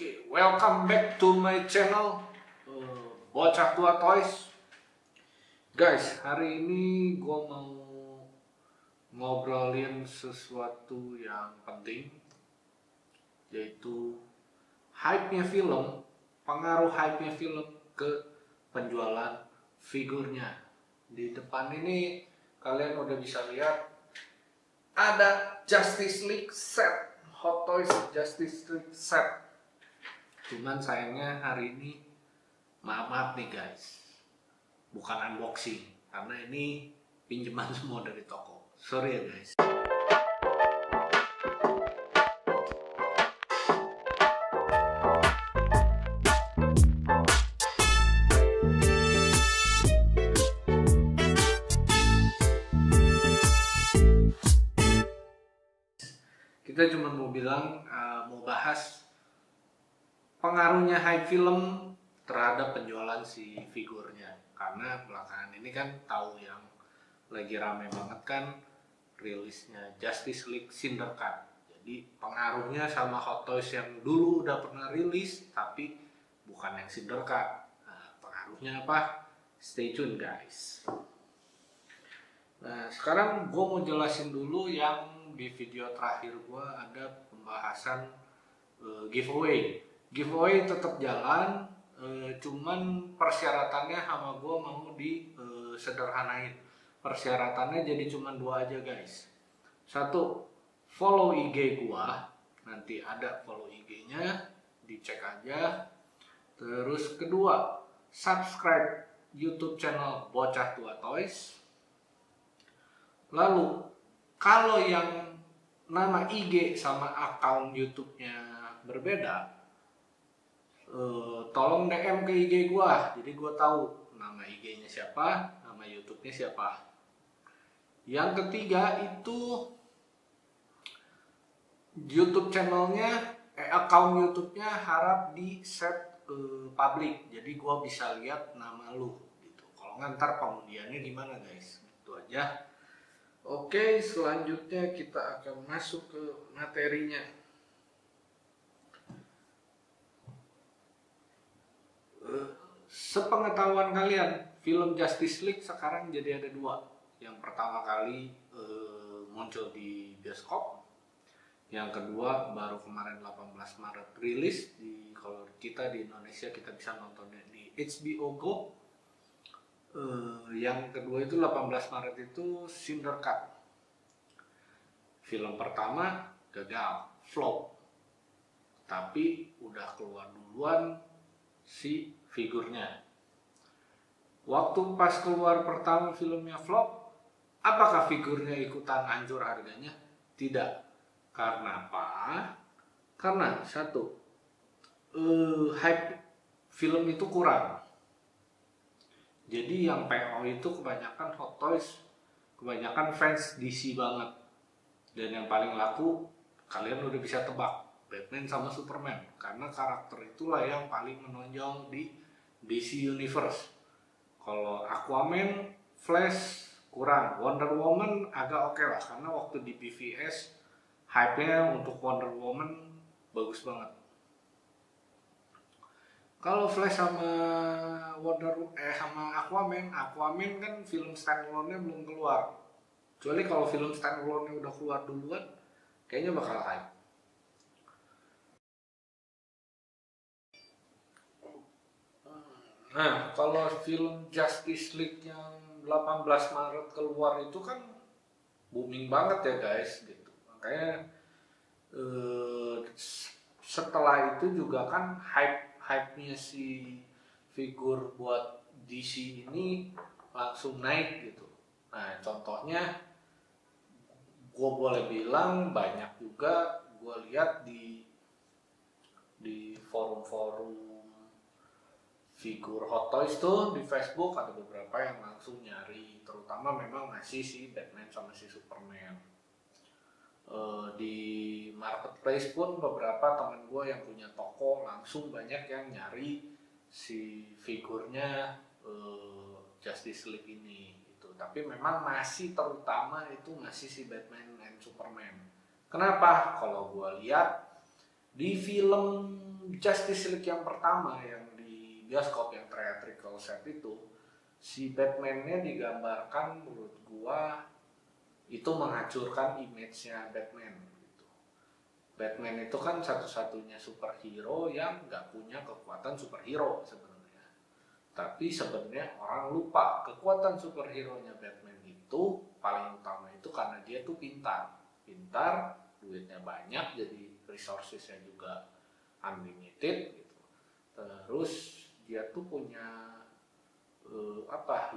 Oke, welcome back to my channel Bocah Tua Toys. Guys, hari ini gue mau ngobrolin sesuatu yang penting, yaitu hype-nya film, pengaruh hype-nya film ke penjualan figurnya. Di depan ini kalian udah bisa lihat ada Justice League set, Hot Toys Justice League set. Cuman sayangnya hari ini maaf nih guys, bukan unboxing karena ini pinjaman semua dari toko. Sorry ya guys. Kita cuma mau bilang, mau bahas pengaruhnya hype film terhadap penjualan si figurnya. Karena belakangan ini kan tahu yang lagi rame banget kan rilisnya Justice League Snyder Cut. Jadi pengaruhnya sama Hot Toys yang dulu udah pernah rilis tapi bukan yang Snyder Cut. Nah, pengaruhnya apa? Stay tune guys. Nah, sekarang gue mau jelasin dulu yang di video terakhir gue ada pembahasan giveaway. Giveaway tetap jalan, cuman persyaratannya sama gue mau disederhanain. Persyaratannya jadi cuma 2 aja guys. 1, follow IG gue, nanti ada follow IG-nya, dicek aja. Terus kedua, subscribe YouTube channel Bocah Tua Toys. Lalu kalau yang nama IG sama akun YouTube-nya berbeda, tolong DM ke IG gua, jadi gua tahu nama IG-nya siapa, nama YouTube-nya siapa. Yang ketiga itu YouTube channelnya, akun YouTube-nya harap di set public, jadi gua bisa lihat nama lu gitu. Kalau ntar pengundiannya gimana guys, itu aja. Oke, selanjutnya kita akan masuk ke materinya. Sepengetahuan kalian, film Justice League sekarang jadi ada 2. Yang pertama kali muncul di bioskop, yang kedua baru kemarin 18 Maret rilis di, kalau kita di Indonesia kita bisa nontonnya di HBO Go. Yang kedua itu 18 Maret itu Snyder Cut. Film pertama gagal, flop, tapi udah keluar duluan si figurnya. Waktu pas keluar pertama filmnya flop, apakah figurnya ikutan hancur harganya? Tidak. Karena apa? Karena 1, hype film itu kurang. Jadi yang PO itu kebanyakan Hot Toys, kebanyakan fans DC banget. Dan yang paling laku, kalian udah bisa tebak, Batman sama Superman. Karena karakter itulah yang paling menonjol di DC Universe. Kalau Aquaman, Flash kurang, Wonder Woman agak oke lah. Karena waktu di BVS, hype-nya untuk Wonder Woman bagus banget. Kalau Flash sama sama Aquaman kan film standalone-nya belum keluar. Kecuali kalau film standalone-nya udah keluar duluan, kayaknya bakal hype. Nah, kalau film Justice League yang 18 Maret keluar itu kan booming banget ya guys gitu. Makanya setelah itu juga kan hype-nya si figur buat DC ini langsung naik gitu. Nah, contohnya gue boleh bilang banyak juga gue lihat di forum-forum figur Hot Toys tuh di Facebook ada beberapa yang langsung nyari, terutama memang masih si Batman sama si Superman. Di marketplace pun beberapa temen gue yang punya toko langsung banyak yang nyari si figurnya Justice League ini gitu. Tapi memang masih terutama itu masih si Batman and Superman. Kenapa? Kalau gue lihat di film Justice League yang pertama yang di bioskop yang theatrical set itu, si Batman-nya digambarkan menurut gua itu menghancurkan image-nya Batman gitu. Batman itu kan satu-satunya superhero yang nggak punya kekuatan superhero sebenarnya. Tapi sebenarnya orang lupa kekuatan superhero-nya Batman itu paling utama itu karena dia tuh pintar, duitnya banyak, jadi resources-nya juga unlimited gitu. Terus dia tuh punya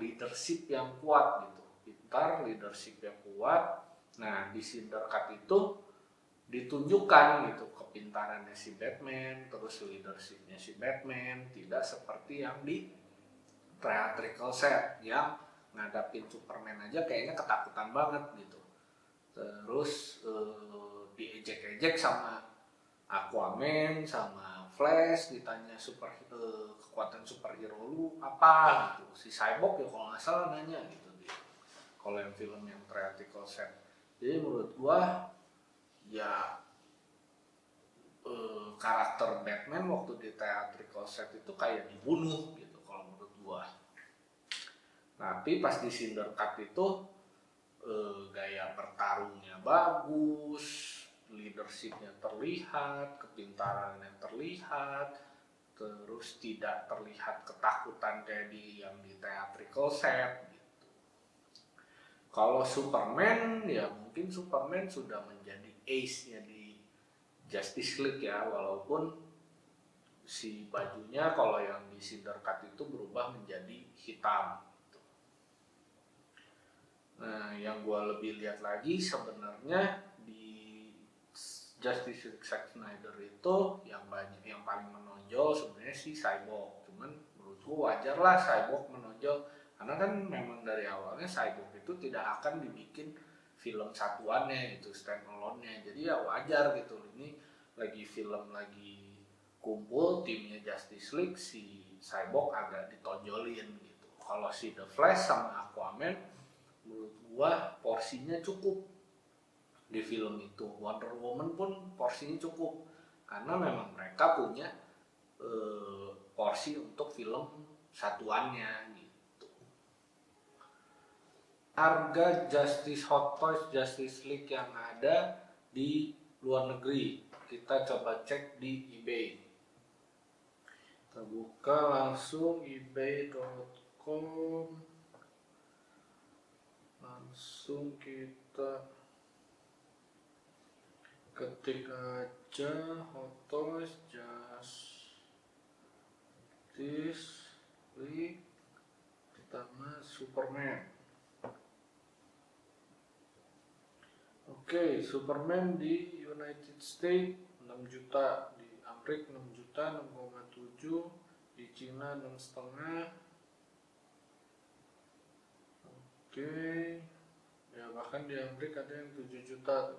leadership yang kuat gitu, pintar, leadership yang kuat. Nah di Syndicate itu ditunjukkan gitu kepintarannya si Batman, terus leadershipnya si Batman, tidak seperti yang di theatrical set yang ngadapin Superman aja kayaknya ketakutan banget gitu. Terus diejek-ejek sama Aquaman sama Flash, ditanya kekuatan superhero lu apa gitu. Si Cyborg ya kalau nggak salah nanya gitu dia. Kalau yang film yang theatrical set. Jadi menurut gua ya karakter Batman waktu di theatrical set itu kayak dibunuh gitu kalau menurut gua. Tapi pas di Syndicate itu gaya bertarungnya bagus, leadershipnya terlihat, kepintarannya terlihat, terus tidak terlihat ketakutan kayak yang di theatrical set gitu. Kalau Superman ya mungkin Superman sudah menjadi ace-nya di Justice League ya, walaupun si bajunya kalau yang di Syndicate itu berubah menjadi hitam. Nah, yang gue lebih lihat lagi sebenarnya di Justice League Zack Snyder itu yang paling menonjol sebenarnya si Cyborg. Cuman menurut gue wajar lah Cyborg menonjol karena kan memang dari awalnya Cyborg itu tidak akan dibikin film satuannya gitu, stand alone-nya. Jadi ya wajar gitu. Ini lagi film lagi kumpul timnya Justice League, si Cyborg agak ditonjolin gitu. Kalau si The Flash sama Aquaman menurut gua porsinya cukup di film itu. Wonder Woman pun porsinya cukup karena memang mereka punya porsi untuk film satuannya gitu. Harga Hot Toys Justice League yang ada di luar negeri kita coba cek di eBay. Kita buka langsung ebay.com, langsung kita ketik aja Hot Toys Justice League pertama Superman. Oke, Superman di United States 6 juta, di Amerika 6 juta 6,7, di Cina 6,5. Oke, ya bahkan di Amerika ada yang 7 juta.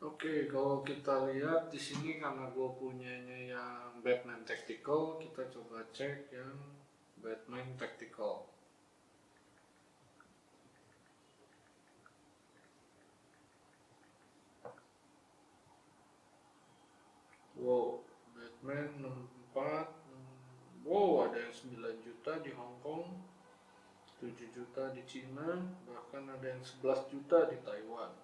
Oke, kalau kita lihat di sini karena gue punyanya yang Batman Tactical, kita coba cek yang Batman Tactical. Wow, Batman 64. Wow, ada yang 9 juta di Hong Kong, 7 juta di Cina, bahkan ada yang 11 juta di Taiwan.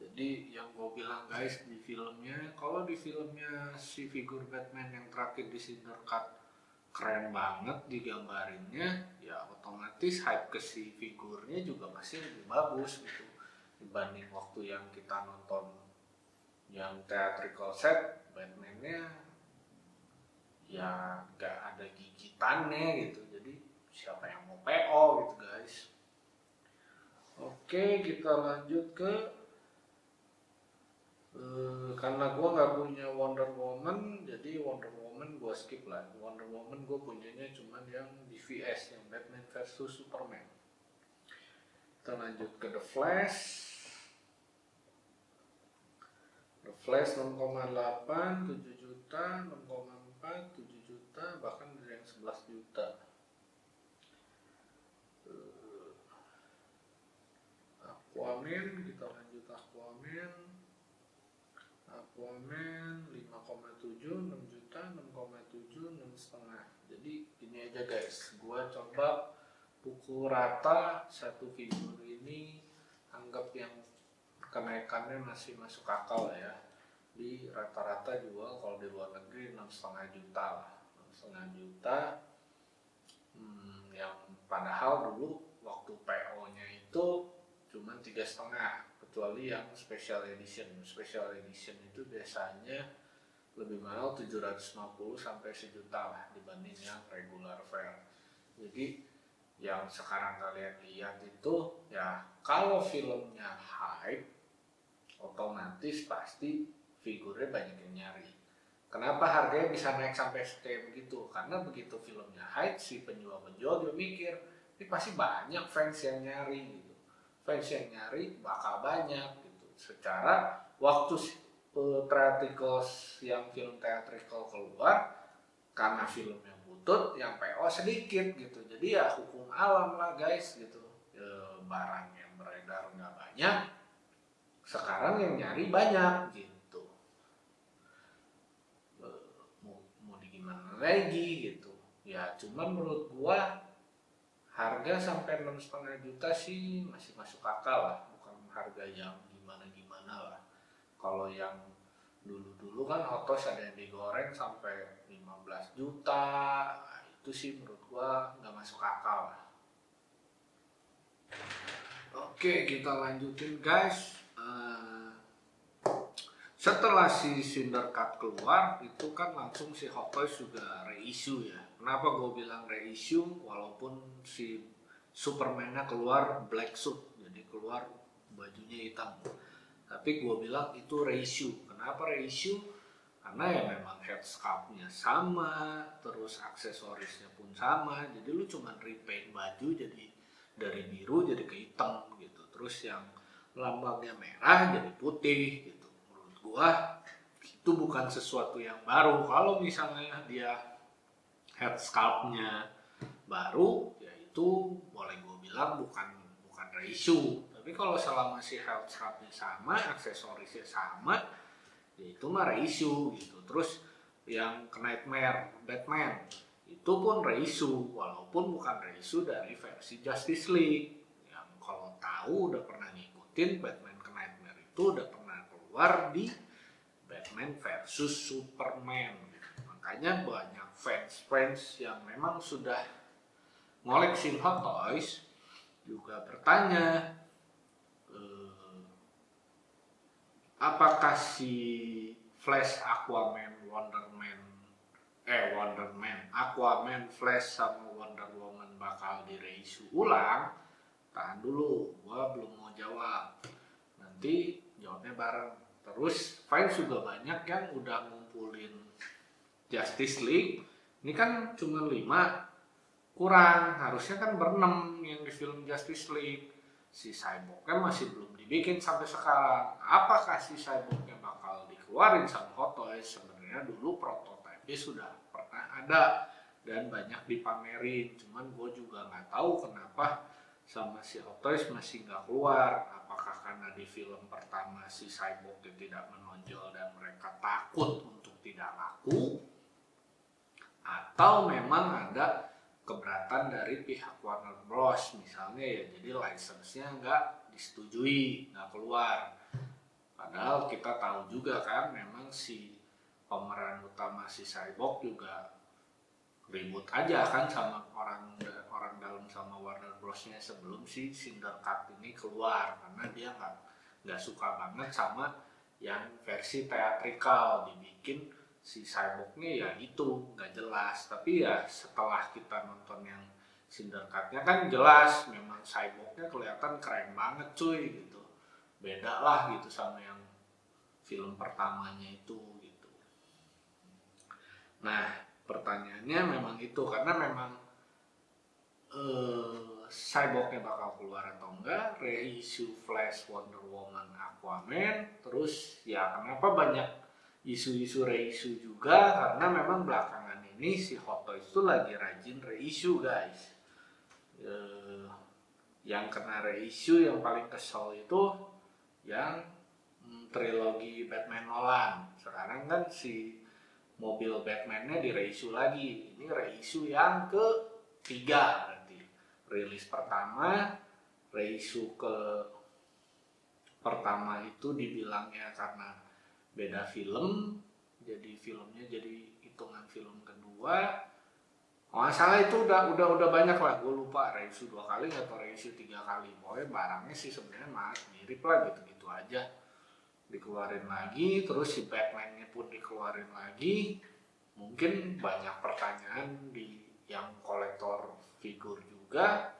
Jadi yang gue bilang guys di filmnya, kalau di filmnya si figur Batman yang terakhir di Syndicate keren banget digambarinnya, ya otomatis hype ke si figurnya juga pasti lebih bagus gitu dibanding waktu yang kita nonton yang theatrical set. Batman-nya ya gak ada gigitannya gitu, jadi siapa yang mau PO gitu guys. Oke, kita lanjut ke karena gue nggak punya Wonder Woman, jadi Wonder Woman gue skip lah. Wonder Woman gue punyanya cuman yang DVS, yang Batman versus Superman. Kita lanjut ke The Flash. The Flash 6,8, 7 juta, 6,4, 7 juta, bahkan ada yang 11 juta. Aquaman, kita lanjut Aquaman. Aquaman 5,7, 6 juta, 6,7, 6,5. Jadi gini aja guys, gua coba pukul rata satu figur ini, anggap yang kenaikannya masih masuk akal ya. Di rata-rata jual kalau di luar negeri 6,5 juta lah, 6,5 juta. Yang padahal dulu waktu PO-nya itu cuma 3,5, kecuali yang special edition. Special edition itu biasanya lebih mahal 750 sampai 1 juta lah dibanding yang regular fair. Jadi yang sekarang kalian lihat itu ya, kalau filmnya hype otomatis pasti figurnya banyak yang nyari. Kenapa harganya bisa naik sampai kayak begitu? Karena begitu filmnya hype, si penjual-penjual dia mikir ini pasti banyak fans yang nyari gitu. Fans yang nyari bakal banyak gitu. Secara waktu yang film theatrical keluar, karena filmnya butut, yang PO sedikit gitu. Jadi ya hukum alam lah guys gitu. Barang yang beredar nggak banyak, sekarang yang nyari banyak gitu. Mau gimana lagi gitu. Ya cuman menurut gua harga sampai 6,5 juta sih masih masuk akal lah, bukan harga yang gimana-gimana lah. Kalau yang dulu-dulu kan Hotos ada yang digoreng sampai 15 juta, nah, itu sih menurut gua nggak masuk akal lah. Oke, kita lanjutin guys. Setelah si Cinder Cut keluar, itu kan langsung si Hot Toys juga reissue ya. Kenapa gue bilang reissue? Walaupun si Superman-nya keluar black suit, jadi keluar bajunya hitam. Tapi gue bilang itu reissue. Kenapa reissue? Karena ya memang head sculpt-nya sama, terus aksesorisnya pun sama. Jadi lu cuma repaint baju jadi dari biru jadi ke hitam gitu. Terus yang lambangnya merah jadi putih gitu. Menurut gua itu bukan sesuatu yang baru. Kalau misalnya dia head sculpt-nya baru, ya itu boleh gua bilang bukan reissue. Tapi kalau selama si head sculpt-nya sama, aksesorisnya sama, ya itu mah reissue gitu. Terus yang Nightmare Batman itu pun reissue, walaupun bukan reissue dari versi Justice League. Yang kalau tahu udah pernah ngikutin Batman ke Nightmare itu udah pernah keluar di Batman versus Superman. Makanya banyak fans yang memang sudah ngoleksi Hot Toys juga bertanya, apakah si Flash, Aquaman, Flash sama Wonder Woman bakal di-reissue ulang? Tahan dulu, gua belum mau jawab. Nanti jawabnya bareng. Terus fans juga banyak yang udah ngumpulin Justice League. Ini kan cuma 5, kurang. Harusnya kan ber-6 yang di film Justice League. Si Cyborg-nya masih belum dibikin sampai sekarang. Apakah si Cyborg-nya bakal dikeluarin sama Hot Toys? Sebenarnya dulu prototipe sudah pernah ada dan banyak dipamerin. Cuman gue juga nggak tahu kenapa sama si Hot Toys masih nggak keluar. Apakah karena di film pertama si Cyborg tidak menonjol dan mereka takut untuk tidak laku, atau memang ada keberatan dari pihak Warner Bros misalnya ya, jadi license-nya nggak disetujui, nggak keluar. Padahal kita tahu juga kan memang si pemeran utama si Cyborg juga ribut aja kan sama orang dalam sama Warner Bros-nya sebelum si Cinder Cut ini keluar, karena dia nggak suka banget sama yang versi teatrikal dibikin si Cyborg-nya ya itu nggak jelas. Tapi ya setelah kita nonton yang Cinder Cut-nya kan jelas memang Cyborg-nya kelihatan keren banget cuy gitu, beda lah gitu sama yang film pertamanya itu gitu. Nah pertanyaannya memang itu, karena memang Cyborg-nya bakal keluar atau enggak, reissue Flash, Wonder Woman, Aquaman. Terus ya kenapa banyak isu-isu reissue juga, karena memang belakangan ini si Hot Toys itu lagi rajin reissue guys. Yang kena reissue yang paling kesel itu yang trilogi Batman Nolan. Sekarang kan si mobil Batman-nya di reissue lagi. Ini reissue yang ketiga berarti. Rilis pertama, reissue ke pertama itu dibilangnya karena beda film, jadi filmnya jadi hitungan film kedua. Oh, salah itu udah banyak lah, gue lupa reissue 2 kali atau reissue 3 kali. Pokoknya barangnya sih sebenarnya mirip lah gitu-gitu aja. Dikeluarin lagi, terus si Batman-nya pun dikeluarin lagi. Mungkin banyak pertanyaan di yang kolektor figur juga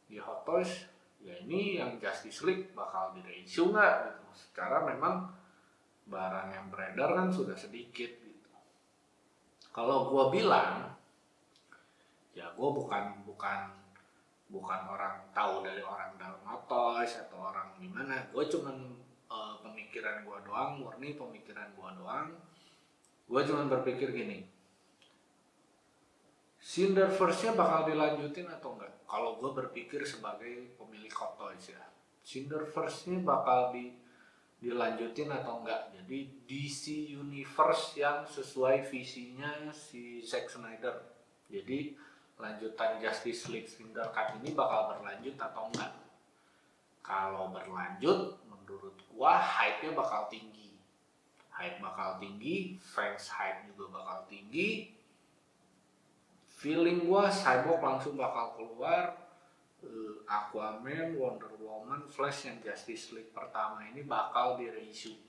di Hot Toys. Ya ini yang Justice League bakal di reissue nggak gitu. Secara memang barang yang beredar kan sudah sedikit gitu. Kalau gue bilang, ya gue bukan orang tahu dari orang dalam Hot Toys atau orang gimana. Gue cuman pemikiran gue doang, murni pemikiran gue doang. Gue cuman berpikir gini, Cinderverse-nya bakal dilanjutin atau enggak? Kalau gue berpikir sebagai pemilik Hot Toys ya, Cinderverse-nya bakal dilanjutin atau enggak? Jadi DC Universe yang sesuai visinya si Zack Snyder. Jadi lanjutan Justice League Snyder Cut ini bakal berlanjut atau enggak? Kalau berlanjut, menurut gua hype-nya bakal tinggi. Hype bakal tinggi, fans hype juga bakal tinggi. Feeling gua Cyborg langsung bakal keluar, Aquaman, Wonder Woman, Flash yang Justice League pertama ini bakal di reissue.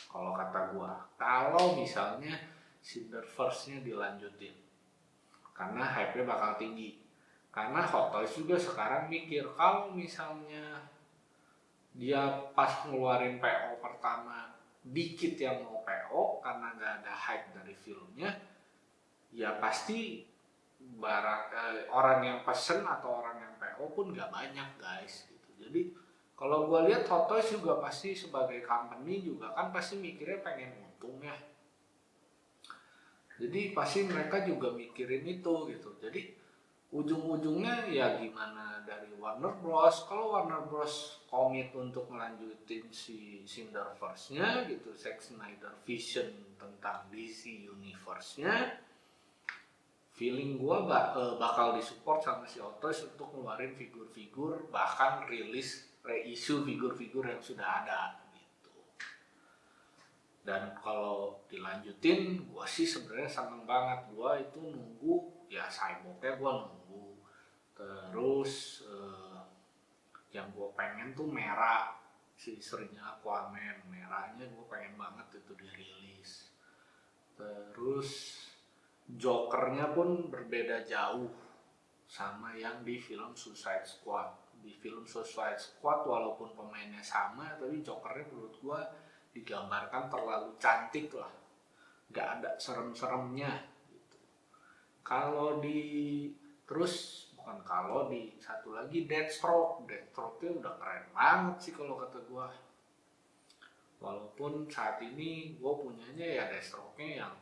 Kalau kata gua, kalau misalnya Cinderverse-nya dilanjutin, karena hype-nya bakal tinggi. Karena Hot Toys juga sekarang mikir kalau misalnya dia pas ngeluarin PO pertama dikit yang mau PO karena nggak ada hype dari filmnya, ya pasti orang yang pesen atau orang yang PO pun nggak banyak guys gitu. Jadi kalau gue lihat Hot Toys juga pasti sebagai company juga kan pasti mikirnya pengen untung ya. Jadi pasti mereka juga mikirin itu gitu. Jadi ujung-ujungnya ya gimana dari Warner Bros. Kalau Warner Bros komit untuk melanjutin si Cinderverse-nya gitu, Zack Snyder Vision tentang DC Universe-nya, feeling gue bakal disupport sama si Hot Toys untuk ngeluarin figur-figur, bahkan rilis reissue figur-figur yang sudah ada gitu. Dan kalau dilanjutin, gue sih sebenarnya seneng banget. Gue itu nunggu ya Cyborg-nya gue nunggu. Terus yang gue pengen tuh merah, si istrinya Aquaman, merahnya gue pengen banget itu dirilis. Terus Jokernya pun berbeda jauh sama yang di film Suicide Squad. Di film Suicide Squad walaupun pemainnya sama, tapi Jokernya menurut gua digambarkan terlalu cantik lah, nggak ada serem-seremnya gitu. Kalau di satu lagi Deathstroke-nya udah keren banget sih kalau kata gua. Walaupun saat ini gua punyanya ya Deathstroke-nya yang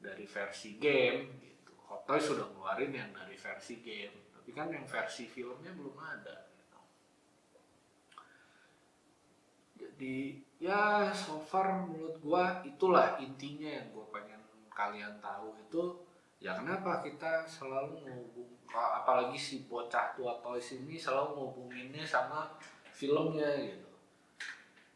dari versi game gitu. Hot Toys sudah ngeluarin yang dari versi game, tapi kan yang versi filmnya belum ada gitu. Jadi ya so far menurut gua itulah intinya yang gua pengen kalian tahu itu ya kenapa kita selalu apalagi si bocah tua Toys ini selalu ngubunginnya sama filmnya gitu.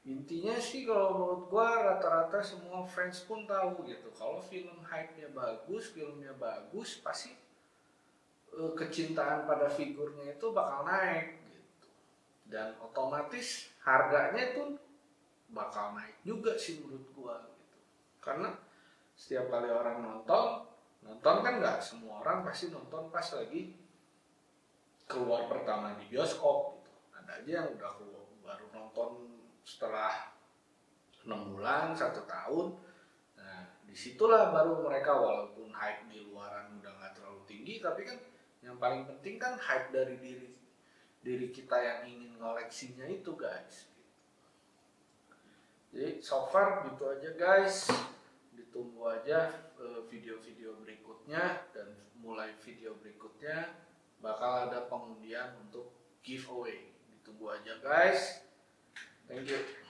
Intinya sih kalau menurut gua rata-rata semua fans pun tahu gitu. Kalau film hype-nya bagus, filmnya bagus, pasti kecintaan pada figurnya itu bakal naik gitu. Dan otomatis harganya itu bakal naik juga sih menurut gua gitu. Karena setiap kali orang nonton kan nggak semua orang pasti nonton pas lagi keluar pertama di bioskop gitu. Ada aja yang udah keluar baru nonton setelah 6 bulan, 1 tahun. Nah, disitulah baru mereka walaupun hype di luaran udah gak terlalu tinggi, tapi kan yang paling penting kan hype dari diri kita yang ingin ngoleksinya itu guys. Jadi so far gitu aja guys. Ditunggu aja video-video berikutnya, dan mulai video berikutnya bakal ada pengundian untuk giveaway. Ditunggu aja guys. Thank you.